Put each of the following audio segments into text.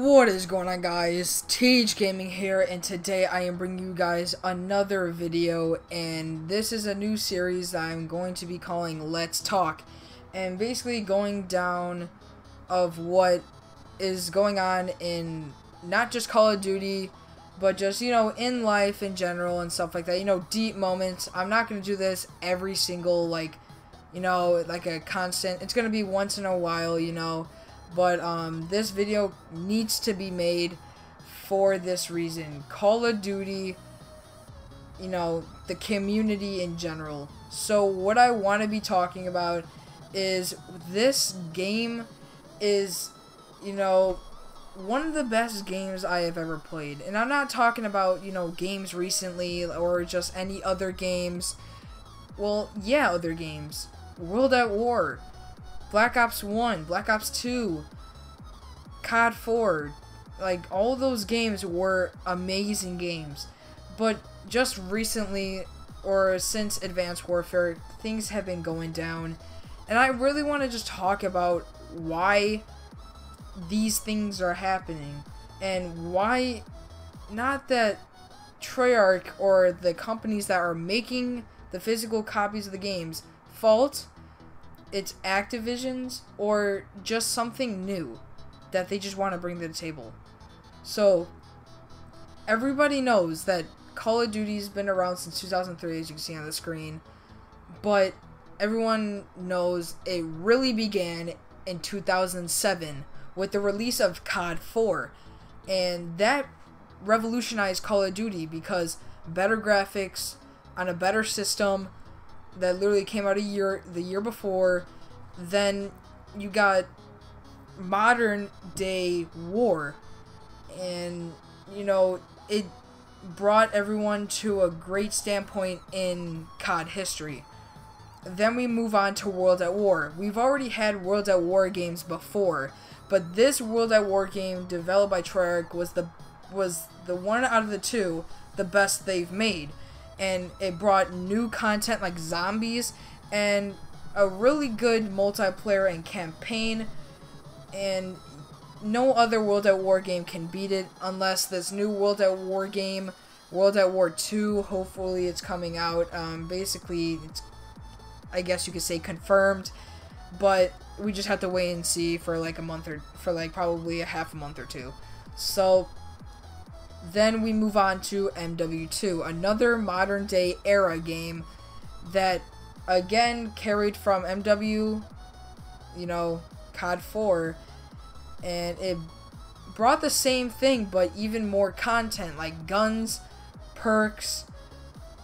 What is going on, guys? Tej Gaming here, and today I am bringing you guys another video, and this is a new series that I'm going to be calling Let's Talk, and basically going down of what is going on in not just Call of Duty, but just, you know, in life in general and stuff like that, you know, deep moments. I'm not going to do this every single, like, you know, like a constant, it's going to be once in a while, you know. But this video needs to be made for this reason. Call of Duty, you know, the community in general. So what I want to be talking about is this game is, you know, one of the best games I have ever played. And I'm not talking about, you know, games recently or just any other games. Well, yeah, other games. World at War. Black Ops 1, Black Ops 2, COD 4, like, all those games were amazing games. But just recently, or since Advanced Warfare, things have been going down. And I really want to just talk about why these things are happening. And why, not that Treyarch or the companies that are making the physical copies of the games fault, it's Activision's, or just something new that they just want to bring to the table. So everybody knows that Call of Duty's been around since 2003, as you can see on the screen, but everyone knows it really began in 2007 with the release of COD 4, and that revolutionized Call of Duty because better graphics on a better system that literally came out the year before. Then you got modern day war, and you know, it brought everyone to a great standpoint in COD history. Then we move on to World at War. We've already had World at War games before, but this World at War game developed by Treyarch was the one out of the two the best they've made. And it brought new content like zombies and a really good multiplayer and campaign, and no other World at War game can beat it unless this new World at War game, World at War 2, hopefully it's coming out. Basically, it's, I guess you could say, confirmed, but we just have to wait and see for like a month, or for like probably a half a month or two. So then we move on to MW2, another modern day era game that again carried from MW, you know, COD 4, and it brought the same thing but even more content like guns, perks,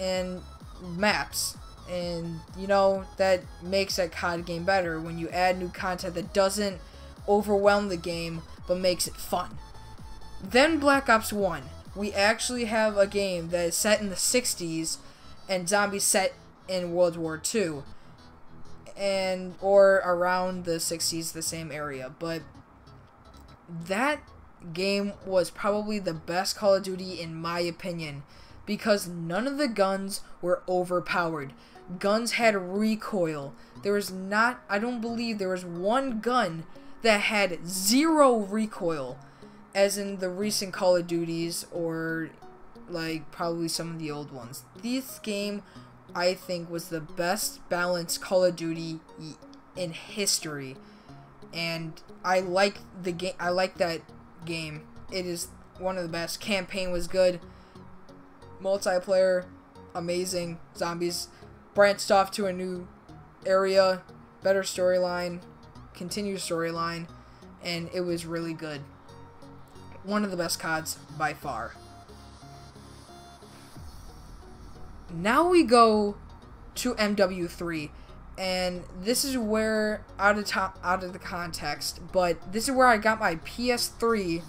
and maps. And you know, that makes that COD game better when you add new content that doesn't overwhelm the game but makes it fun. Then Black Ops 1. We actually have a game that is set in the 60s and zombies set in World War II. And, or around the 60s, the same area. But that game was probably the best Call of Duty in my opinion, because none of the guns were overpowered. Guns had recoil. There was not, I don't believe there was one gun that had zero recoil, as in the recent Call of Duties, or like probably some of the old ones. This game, I think, was the best balanced Call of Duty in history, and I like the game. I like that game. It is one of the best. Campaign was good. Multiplayer, amazing. Zombies branched off to a new area, better storyline, continued storyline, and it was really good. One of the best CODs by far. Now we go to MW3, and this is where, out of the context, but this is where I got my PS3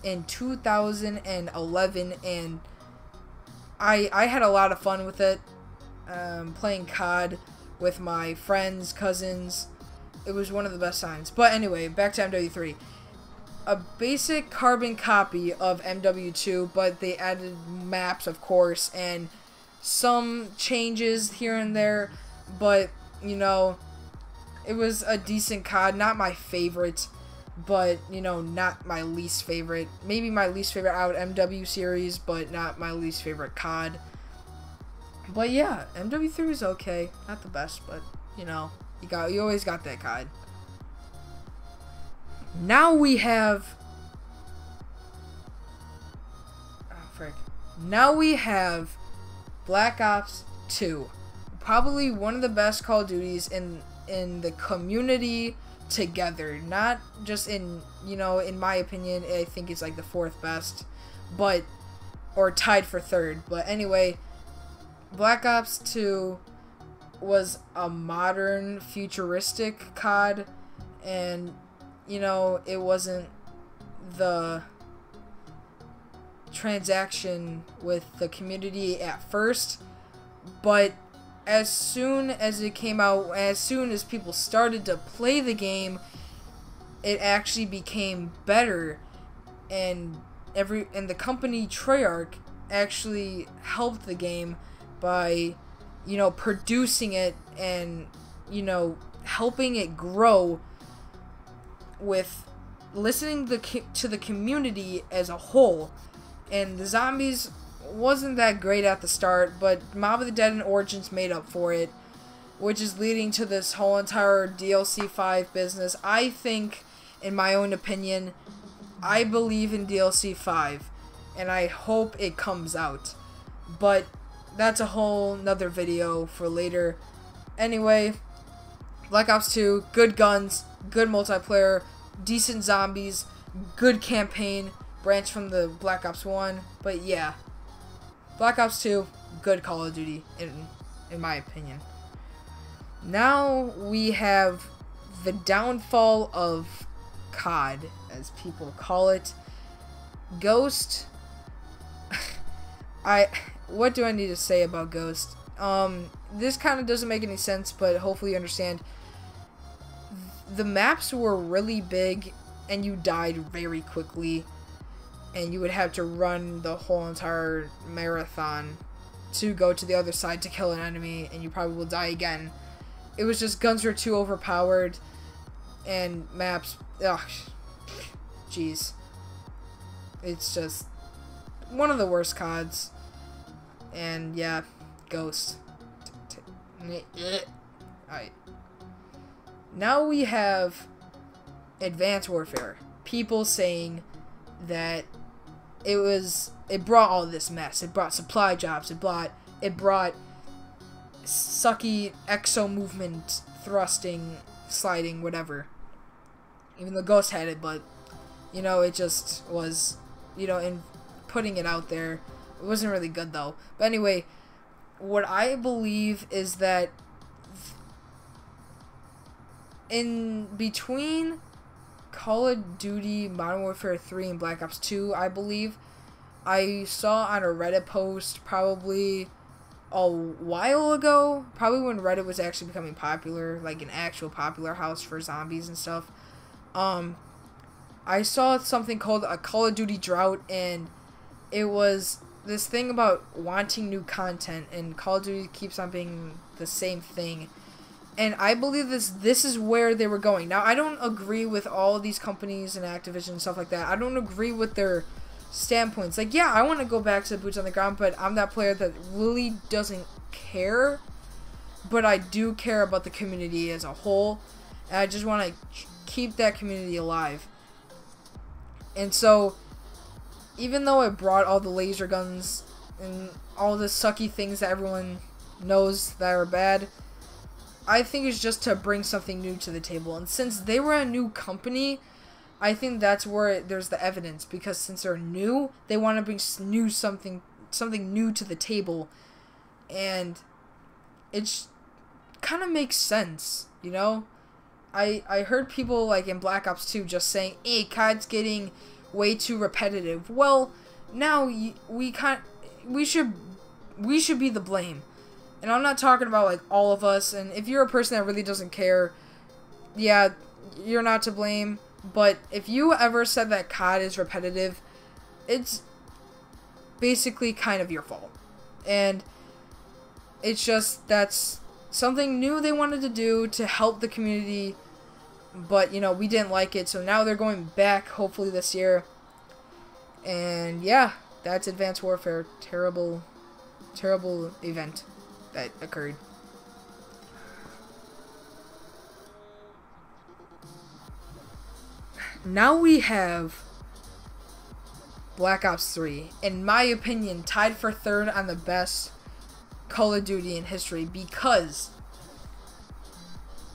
in 2011, and I had a lot of fun with it, playing COD with my friends, cousins. It was one of the best times. But anyway, back to MW3. A basic carbon copy of MW2, but they added maps, of course, and some changes here and there, but, you know, it was a decent COD, not my favorite. but, you know, not my least favorite. Maybe my least favorite out MW series, but not my least favorite COD. But yeah, MW3 is okay. Not the best, but, you know, you always got that COD. Now we have... Oh, frick. Now we have Black Ops 2. Probably one of the best Call of Duties in the community together. Not just in, you know, in my opinion, I think it's like the 4th best. But, or tied for 3rd. But anyway, Black Ops 2 was a modern, futuristic COD. And, you know, it wasn't the transaction with the community at first, but as soon as it came out, as soon as people started to play the game, it actually became better, and the company Treyarch actually helped the game by, you know, producing it and, you know, helping it grow with listening to the community as a whole. And the zombies wasn't that great at the start, but Mob of the Dead and Origins made up for it, which is leading to this whole entire DLC 5 business. I think, in my own opinion, I believe in DLC 5, and I hope it comes out. But that's a whole nother video for later. Anyway, Black Ops 2, good guns, good multiplayer, decent zombies, good campaign, branch from the Black Ops 1, but yeah, Black Ops 2, good Call of Duty, in my opinion. Now we have the downfall of COD, as people call it. Ghost, what do I need to say about Ghost? This kind of doesn't make any sense, but hopefully you understand. The maps were really big, and you died very quickly, and you would have to run the whole entire marathon to go to the other side to kill an enemy, and you probably will die again. It was just, guns were too overpowered, and maps, ugh, jeez. It's just one of the worst CODs, and yeah, Ghost. Alright. Now we have Advanced Warfare. People saying that it brought all this mess. It brought supply drops. It brought sucky exo movement, thrusting, sliding, whatever. Even though Ghost had it, but, you know, it just was, you know, in putting it out there, it wasn't really good though. But anyway, what I believe is that in between Call of Duty Modern Warfare 3 and Black Ops 2, I believe, I saw on a Reddit post probably a while ago, probably when Reddit was actually becoming popular, like an actual popular house for zombies and stuff. I saw something called a Call of Duty drought, and it was this thing about wanting new content, and Call of Duty keeps on being the same thing. And I believe this is where they were going. Now, I don't agree with all of these companies and Activision and stuff like that. I don't agree with their standpoints. Like, yeah, I want to go back to boots on the ground, but I'm that player that really doesn't care. But I do care about the community as a whole. And I just want to keep that community alive. And so, even though it brought all the laser guns and all the sucky things that everyone knows that are bad, I think it's just to bring something new to the table. And since they were a new company, I think that's where there's the evidence. Because since they're new, they want to bring something new to the table. And it kind of makes sense, you know? I heard people like in Black Ops 2 just saying, hey, COD's getting way too repetitive. Well, now we should be the blame. And I'm not talking about, like, all of us. And if you're a person that really doesn't care, yeah, you're not to blame. But if you ever said that COD is repetitive, it's basically kind of your fault. And it's just, that's something new they wanted to do to help the community but you know, we didn't like it, so now they're going back hopefully this year. And yeah, that's Advanced Warfare. Terrible event that occurred. Now we have Black Ops 3, in my opinion, tied for third on the best Call of Duty in history, because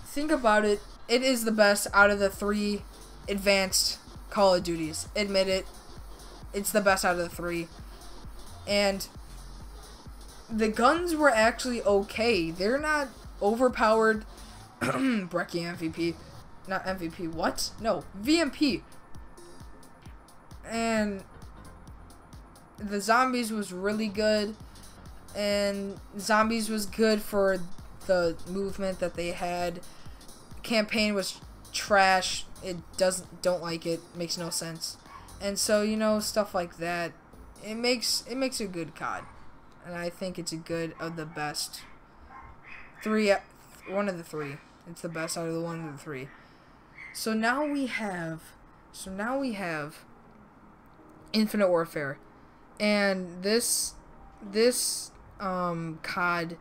think about it, it is the best out of the 3 advanced Call of Duties. Admit it, it's the best out of the 3. And the guns were actually okay. They're not overpowered. Brecci MVP. Not MVP, what? No, VMP. And the Zombies was really good. And Zombies was good for the movement that they had. Campaign was trash. Don't like it. Makes no sense. And so, you know, stuff like that. It makes a good COD. And I think it's a good of the best. One of the 3. It's the best out of the 1 of the 3. So now we have Infinite Warfare. And this COD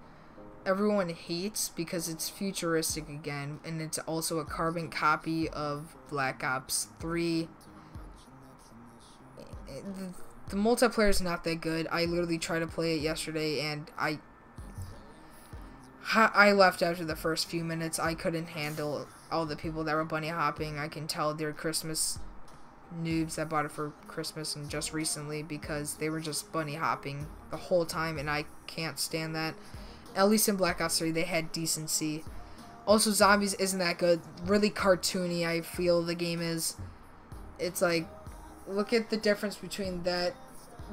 everyone hates because it's futuristic again, and it's also a carbon copy of Black Ops 3. The multiplayer is not that good. I literally tried to play it yesterday, and I left after the first few minutes. I couldn't handle all the people that were bunny hopping. I can tell they're Christmas noobs that bought it for Christmas and just recently, because they were just bunny hopping the whole time, and I can't stand that. At least in Black Ops 3, they had decency. Also, Zombies isn't that good. Really cartoony, I feel the game is. It's like, look at the difference between the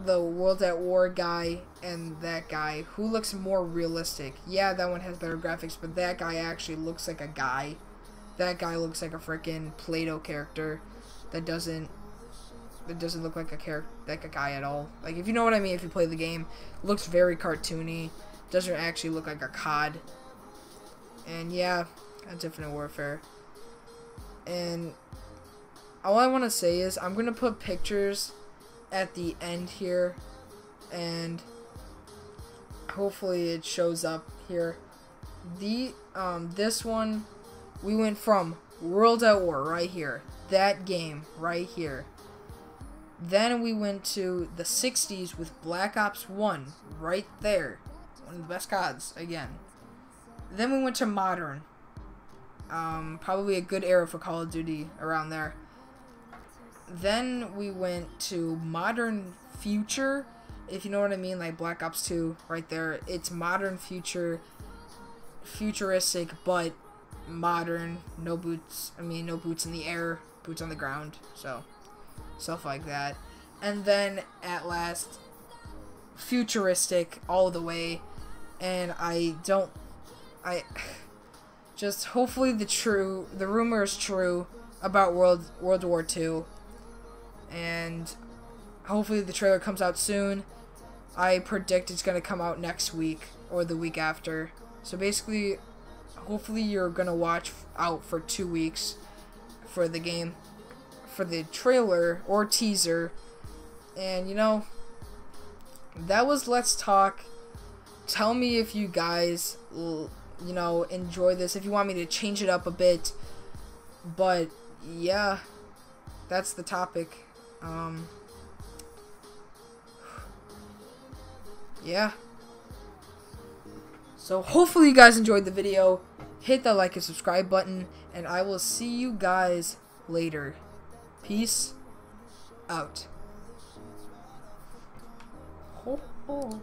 World at War guy and that guy. Who looks more realistic? Yeah, that one has better graphics, but that guy actually looks like a guy. That guy looks like a freaking Play-Doh character. That doesn't look like a guy at all. Like, if you know what I mean, if you play the game, looks very cartoony. Doesn't actually look like a COD. And yeah, that's Infinite Warfare. And all I want to say is I'm gonna put pictures at the end here, and hopefully it shows up here. This one, we went from World at War right here, that game right here. Then we went to the 60s with Black Ops 1 right there, one of the best CODs again. Then we went to modern, probably a good era for Call of Duty around there. Then we went to modern future, if you know what I mean, like Black Ops 2 right there. It's modern future, futuristic, but modern. No boots in the air, boots on the ground, so stuff like that. And then at last, futuristic all the way. And just hopefully the rumor is true about World War II. And hopefully the trailer comes out soon. I predict it's going to come out next week or the week after. So basically, hopefully you're going to watch out for 2 weeks for the game, for the trailer or teaser. And you know, that was Let's Talk. Tell me if you guys, you know, enjoy this, if you want me to change it up a bit. But yeah, that's the topic. Yeah. So hopefully you guys enjoyed the video. Hit that like and subscribe button, and I will see you guys later. Peace out. Ho, ho.